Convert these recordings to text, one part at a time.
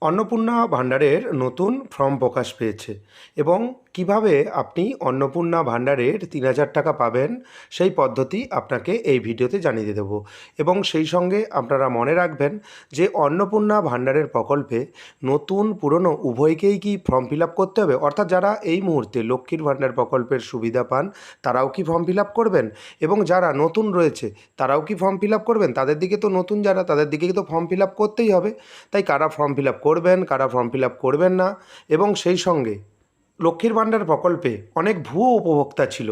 অন্নপূর্ণা ভাণ্ডারের নতুন ফর্ম প্রকাশ পেয়েছে এবং কিভাবে আপনি অন্নপূর্ণা ভাণ্ডারের ৩,০০০ টাকা পাবেন সেই পদ্ধতি আপনাকে এই ভিডিওতে জানিয়ে দেব। এবং সেই সঙ্গে আপনারা মনে রাখবেন যে অন্নপূর্ণা ভাণ্ডারের প্রকল্পে নতুন পুরনো উভয়কেই কি ফর্ম ফিল আপ করতে হবে, অর্থাৎ যারা এই মুহূর্তে লক্ষ্মীর ভাণ্ডার প্রকল্পের সুবিধা পান তারাও কি ফর্ম ফিল আপ করবেন, এবং যারা নতুন রয়েছে তারাও কি ফর্ম ফিল আপ করবেন। তাদের দিকে তো নতুন যারা, তাদের দিকে তো ফর্ম ফিল আপ করতেই হবে। তাই কারা ফর্ম ফিল আপ করবেন, কারা ফর্ম ফিল আপ করবেন না, এবং সেই সঙ্গে লক্ষ্মীর ভাণ্ডার প্রকল্পে অনেক ভুয়ো উপভোক্তা ছিল,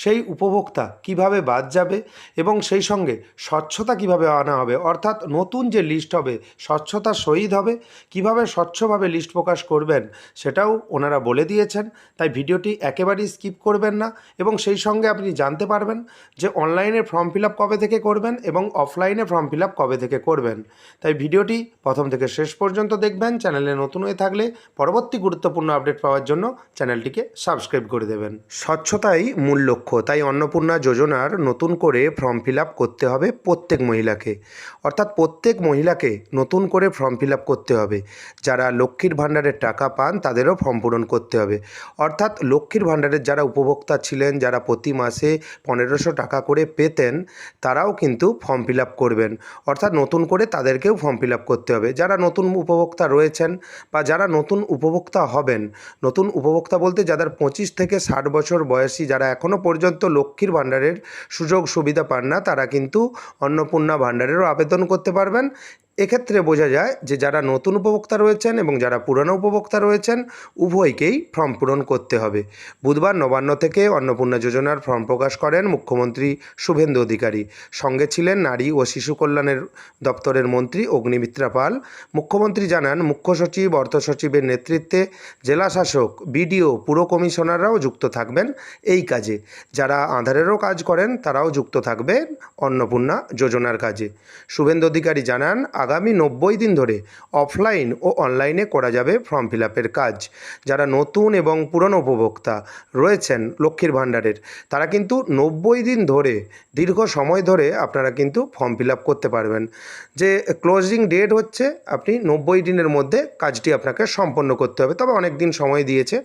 সেই উপভোক্তা কিভাবে বাদ যাবে, এবং সেই সঙ্গে স্বচ্ছতা কিভাবে আনা হবে, অর্থাৎ নতুন যে লিস্ট হবে স্বচ্ছতার সহিত হবে, কিভাবে স্বচ্ছভাবে লিস্ট প্রকাশ করবেন সেটাও ওনারা বলে দিয়েছেন। তাই ভিডিওটি একেবারেই স্কিপ করবেন না, এবং সেই সঙ্গে আপনি জানতে পারবেন যে অনলাইনে ফর্ম ফিল আপ কবে থেকে করবেন এবং অফলাইনে ফর্ম ফিল আপ কবে থেকে করবেন। তাই ভিডিওটি প্রথম থেকে শেষ পর্যন্ত দেখবেন। চ্যানেলে নতুন হয়ে থাকলে পরবর্তী গুরুত্বপূর্ণ আপডেট পাওয়ার জন্য চ্যানেলটিকে সাবস্ক্রাইব করে দেবেন। স্বচ্ছতাই মূল লক্ষ্য, তাই অন্নপূর্ণা যোজনার নতুন করে ফর্ম ফিল আপ করতে হবে প্রত্যেক মহিলাকে, অর্থাৎ প্রত্যেক মহিলাকে নতুন করে ফর্ম ফিল আপ করতে হবে। যারা লক্ষ্মীর ভাণ্ডারের টাকা পান তাদেরও ফর্ম পূরণ করতে হবে, অর্থাৎ লক্ষ্মীর ভাণ্ডারের যারা উপভোক্তা ছিলেন, যারা প্রতি মাসে ১৫০০ টাকা করে পেতেন, তারাও কিন্তু ফর্ম ফিল আপ করবেন, অর্থাৎ নতুন করে তাদেরকেও ফর্ম ফিল আপ করতে হবে। যারা নতুন উপভোক্তা রয়েছেন বা যারা নতুন উপভোক্তা হবেন, নতুন উপভোক্তা বলতে যাদের ২৫ থেকে ৬০ বছর বয়সী, যারা এখনও পর্যন্ত লক্ষ্মীর ভাণ্ডারের সুযোগ সুবিধা পান না, তারা কিন্তু অন্নপূর্ণা ভাণ্ডারেরও আবেদন করতে পারবেন। এক্ষেত্রে বোঝা যায় যে যারা নতুন উপভোক্তা রয়েছেন এবং যারা পুরনো উপভোক্তা রয়েছেন উভয়কেই ফর্ম পূরণ করতে হবে। বুধবার নবান্ন থেকে অন্নপূর্ণা যোজনার ফর্ম প্রকাশ করেন মুখ্যমন্ত্রী শুভেন্দু অধিকারী। সঙ্গে ছিলেন নারী ও শিশু কল্যাণের দপ্তরের মন্ত্রী অগ্নিমিত্রা পাল। মুখ্যমন্ত্রী জানান, মুখ্য সচিব, অর্থ সচিবের নেতৃত্বে জেলা শাসক, বিডিও, পুর কমিশনাররাও যুক্ত থাকবেন এই কাজে। যারা আধারেরও কাজ করেন তারাও যুক্ত থাকবেন অন্নপূর্ণা যোজনার কাজে। শুভেন্দু অধিকারী জানান, আগামী ৯০ দিন ধরে অফলাইন ও অনলাইনে করা যাবে ফর্ম ফিল আপের কাজ। যারা নতুন এবং পুরনো উপভোক্তা রয়েছেন লক্ষ্মীর ভাণ্ডারের, তারা কিন্তু ৯০ দিন ধরে, দীর্ঘ সময় ধরে আপনারা কিন্তু ফর্ম ফিল আপ করতে পারবেন। যে ক্লোজিং ডেট হচ্ছে, আপনি ৯০ দিনের মধ্যে কাজটি আপনাকে সম্পন্ন করতে হবে, তবে অনেক দিন সময় দিয়েছে।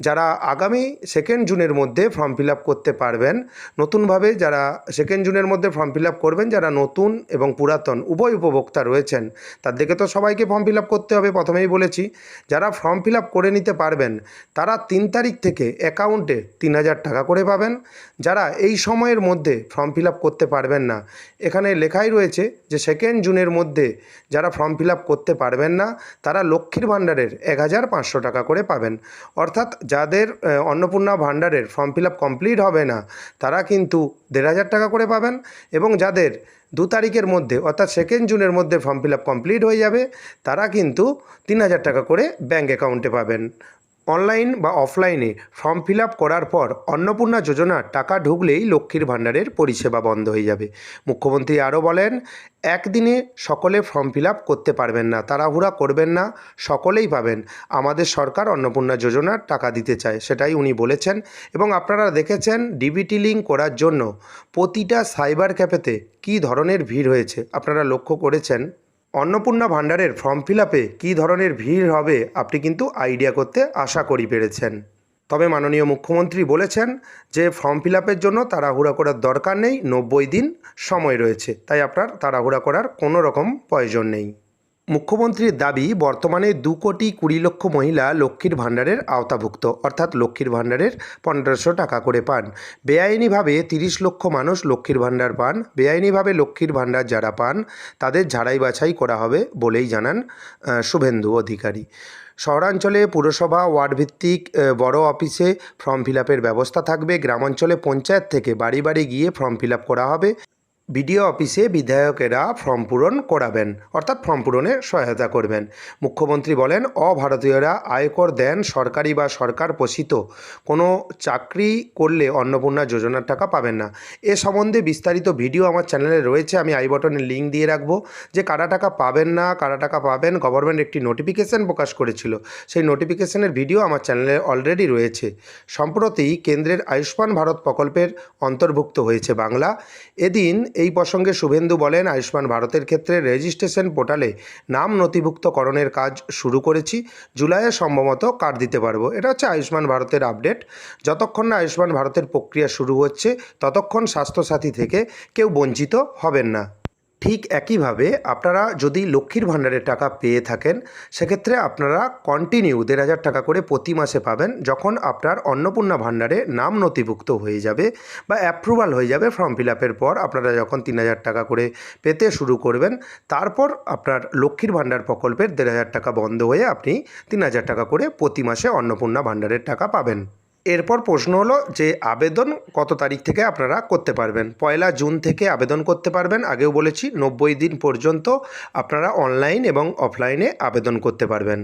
যারা আগামী 2 জুনের মধ্যে ফর্ম ফিল আপ করতে পারবেন, নতুনভাবে যারা 2 জুনের মধ্যে ফর্ম ফিল আপ করবেন, যারা নতুন এবং পুরাতন উভয় উপভোক্তা রয়েছেন তাদেরকে তো সবাইকে ফর্ম ফিল আপ করতে হবে, প্রথমেই বলেছি। যারা ফর্ম ফিল আপ করে নিতে পারবেন তারা ৩ তারিখ থেকে অ্যাকাউন্টে ৩,০০০ টাকা করে পাবেন। যারা এই সময়ের মধ্যে ফর্ম ফিল আপ করতে পারবেন না, এখানে লেখাই রয়েছে যে 2 জুনের মধ্যে যারা ফর্ম ফিল আপ করতে পারবেন না তারা লক্ষ্মীর ভাণ্ডারের ১,৫০০ টাকা করে পাবেন। অর্থাৎ যাদের অন্নপূর্ণা ভাণ্ডারের ফর্ম ফিল আপ কমপ্লিট হবে না তারা কিন্তু ১,৫০০ টাকা করে পাবেন, এবং যাদের ২ তারিখের মধ্যে অর্থাৎ 2 জুনের মধ্যে ফর্ম ফিল আপ কমপ্লিট হয়ে যাবে তারা কিন্তু ৩,০০০ টাকা করে ব্যাঙ্ক অ্যাকাউন্টে পাবেন। অনলাইন বা অফলাইনে ফর্ম ফিল আপ করার পর অন্নপূর্ণা যোজনার টাকা ঢুকলেই লক্ষ্মীর ভাণ্ডারের পরিষেবা বন্ধ হয়ে যাবে। মুখ্যমন্ত্রী আরও বলেন, একদিনে সকলে ফর্ম ফিল আপ করতে পারবেন না, তাড়াহুড়া করবেন না, সকলেই পাবেন। আমাদের সরকার অন্নপূর্ণা যোজনার টাকা দিতে চায়, সেটাই উনি বলেছেন। এবং আপনারা দেখেছেন ডিবিটি লিঙ্ক করার জন্য প্রতিটা সাইবার ক্যাফেতে কী ধরনের ভিড় হয়েছে, আপনারা লক্ষ্য করেছেন। অন্নপূর্ণা ভাণ্ডারের ফর্ম ফিল আপে কী ধরনের ভিড় হবে আপনি কিন্তু আইডিয়া করতে আশা করি পেরেছেন। তবে মাননীয় মুখ্যমন্ত্রী বলেছেন যে ফর্ম ফিল আপের জন্য তাড়াহুড়া করার দরকার নেই, ৯০ দিন সময় রয়েছে, তাই আপনার তাড়াহুড়া করার কোনো রকম প্রয়োজন নেই। মুখ্যমন্ত্রীর দাবি, বর্তমানে ২,২০,০০,০০০ মহিলা লক্ষ্মীর ভাণ্ডারের আওতাভুক্ত, অর্থাৎ লক্ষ্মীর ভাণ্ডারের ১৫০০ টাকা করে পান। বেআইনিভাবে ৩০ লক্ষ মানুষ লক্ষ্মীর ভাণ্ডার পান। বেআইনিভাবে লক্ষ্মীর ভাণ্ডার যারা পান তাদের ঝাড়াই বাছাই করা হবে বলেই জানান শুভেন্দু অধিকারী। শহরাঞ্চলে পুরসভা ওয়ার্ডভিত্তিক বড় অফিসে ফর্ম ফিল আপের ব্যবস্থা থাকবে। গ্রামাঞ্চলে পঞ্চায়েত থেকে বাড়ি বাড়ি গিয়ে ফর্ম ফিল আপ করা হবে। বিডিও অফিসে বিধায়কেরা ফর্ম পূরণ করাবেন, অর্থাৎ ফর্ম পূরণে সহায়তা করবেন। মুখ্যমন্ত্রী বলেন, অভারতীয়রা আয়কর দেন, সরকারি বা সরকার পোষিত কোনো চাকরি করলে অন্নপূর্ণা যোজনার টাকা পাবেন না। এ সম্বন্ধে বিস্তারিত ভিডিও আমার চ্যানেলে রয়েছে, আমি আই বটনে লিঙ্ক দিয়ে রাখবো, যে কারা টাকা পাবেন না, কারা টাকা পাবেন। গভর্নমেন্ট একটি নোটিফিকেশন প্রকাশ করেছিল, সেই নোটিফিকেশনের ভিডিও আমার চ্যানেলে অলরেডি রয়েছে। সম্প্রতি কেন্দ্রের আয়ুষ্মান ভারত প্রকল্পের অন্তর্ভুক্ত হয়েছে বাংলা। এদিন এই প্রসঙ্গে শুভেন্দু বলেন, আয়ুষ্মান ভারতের ক্ষেত্রে রেজিস্ট্রেশন পোর্টালে নাম নথিভুক্তকরণের কাজ শুরু করেছি, জুলাইয়ে সম্ভবত কার্ড দিতে পারবো। এটা হচ্ছে আয়ুষ্মান ভারতের আপডেট। যতক্ষণ না আয়ুষ্মান ভারতের প্রক্রিয়া শুরু হচ্ছে ততক্ষণ স্বাস্থ্যসাথী থেকে কেউ বঞ্চিত হবেন না। ঠিক একইভাবে আপনারা যদি লক্ষ্মীর ভাণ্ডারের টাকা পেয়ে থাকেন, সেক্ষেত্রে আপনারা কন্টিনিউ 1,500 টাকা করে প্রতি মাসে পাবেন। যখন আপনার অন্নপূর্ণা ভাণ্ডারে নাম নথিভুক্ত হয়ে যাবে বা অ্যাপ্রুভাল হয়ে যাবে ফর্ম ফিল আপের পর, আপনারা যখন 3,000 টাকা করে পেতে শুরু করবেন, তারপর আপনার লক্ষ্মীর ভাণ্ডার প্রকল্পের 1,500 টাকা বন্ধ হয়ে আপনি 3,000 টাকা করে প্রতি মাসে অন্নপূর্ণা ভাণ্ডারের টাকা পাবেন। এরপর প্রশ্ন হলো যে আবেদন কত তারিখ থেকে আপনারা করতে পারবেন। 1 জুন থেকে আবেদন করতে পারবেন। আগেও বলেছি 90 দিন পর্যন্ত আপনারা অনলাইন এবং অফলাইনে আবেদন করতে পারবেন।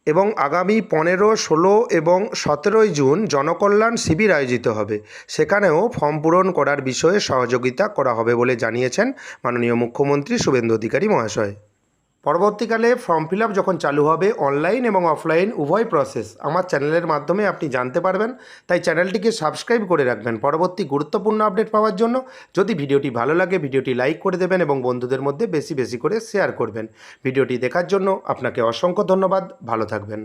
এবং আগামী 15, 16 এবং 17 জুন জনকল্যাণ শিবির আয়োজিত হবে। সেখানেও ফর্ম পূরণ করার বিষয়ে সহযোগিতা করা হবে বলে জানিয়েছেন মাননীয় মুখ্যমন্ত্রী শুভেন্দু অধিকারী মহাশয়। পরবর্তীকালে ফর্ম ফিল আপ যখন চালু হবে, অনলাইন এবং অফলাইন উভয় প্রসেস আমার চ্যানেলের মাধ্যমে আপনি জানতে পারবেন। তাই চ্যানেলটিকে সাবস্ক্রাইব করে রাখবেন পরবর্তী গুরুত্বপূর্ণ আপডেট পাওয়ার জন্য। যদি ভিডিওটি ভালো লাগে ভিডিওটি লাইক করে দেবেন এবং বন্ধুদের মধ্যে বেশি বেশি করে শেয়ার করবেন। ভিডিওটি দেখার জন্য আপনাকে অসংখ্য ধন্যবাদ। ভালো থাকবেন।